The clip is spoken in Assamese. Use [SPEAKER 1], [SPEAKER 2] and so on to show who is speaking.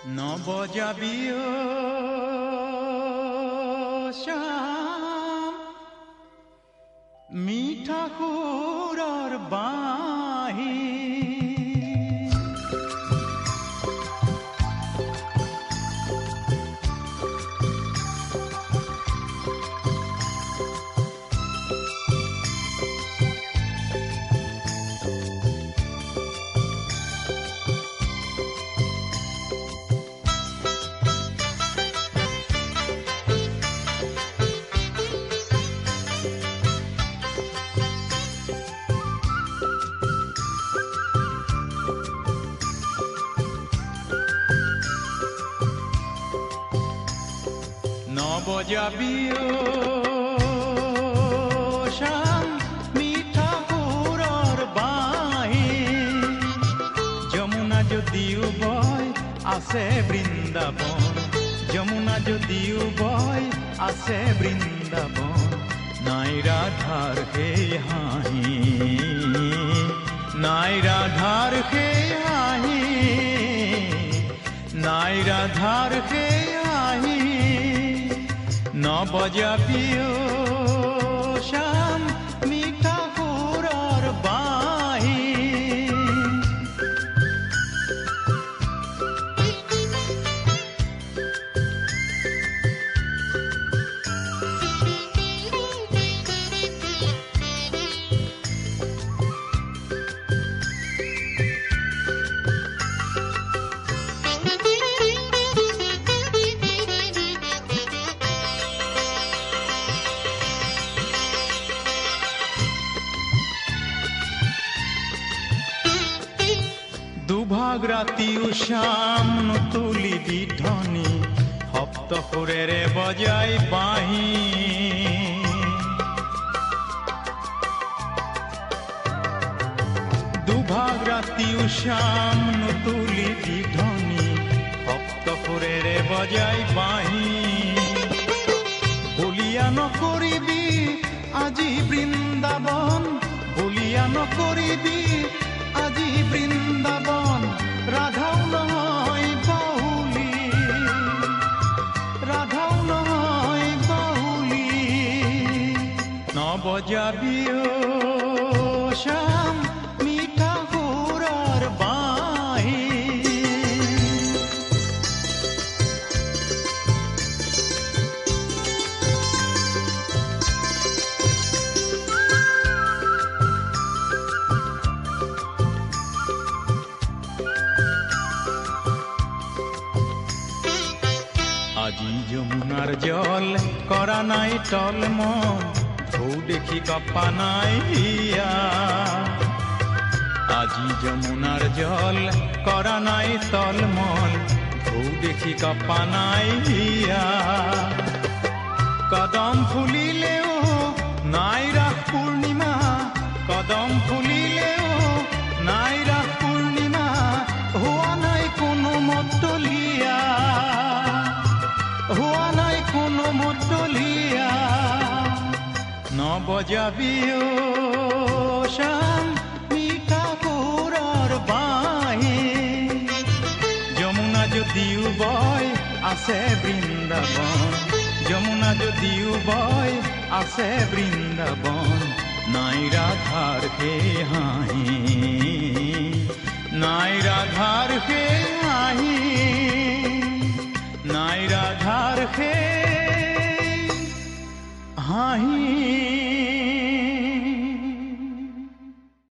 [SPEAKER 1] নবজাবিও শ্যাম মিঠা সুৰৰ বাঁহী নবজাবিও শ্যাম মিঠা সুৰৰ বাঁহী যমুনা যদিও বয় আছে বৃন্দাবন যমুনা যদিও বয় আছে বৃন্দাবন নাই ৰাধাৰ সেই হাঁহি নাই ৰাধাৰ সেই হাঁহি নাই ৰাধাৰ সেই হাঁহি নবজাবিও শ্যাম মিঠা সুৰৰ বাঁহী দুভাগ ৰাতিও শ্যাম তুলিবি ধ্বনি সপ্ত সুৰেৰে বজাই বাঁহী দুভাগ ৰাতিও শ্যাম তুলিবি ধ্বনি সপ্ত সুৰেৰে বজাই বাঁহী বলিয়া নকৰিবি আজি বৃন্দাবন বলিয়া নকৰিবি আজি বৃন্দাবন ৰাধাও নহয় বাহুলি ৰাধাও নহয় বাহুলি নবজাবিও শ্যাম মিঠা সুৰৰ বাঁহী আজি যমুনাৰ জল কৰা নাই টলমল ঢৌ দেখি কপা নাই হিয়া আজি যমুনাৰ জল কৰা নাই টলমল ঢৌ দেখি কপা নাই হিয়া কদম ফুলিলেও নাই ৰাস পূৰ্ণিমা কদম ফুলিলেও নাই ৰাস পূৰ্ণিমা হোৱা নাই কোনো মতলীয়া হোৱা নাই কোনো মতলীয়া নবজাবিও শ্যাম মিঠা সুৰৰ বাঁহী যমুনা যদিও বয় আছে বৃন্দাবন যমুনা যদিও বয় আছে বৃন্দাবন নাই ৰাধাৰ সেই হাঁহি নাই ৰাধাৰ সেই হাঁহি নাই ৰাধাৰ সেই হাঁহি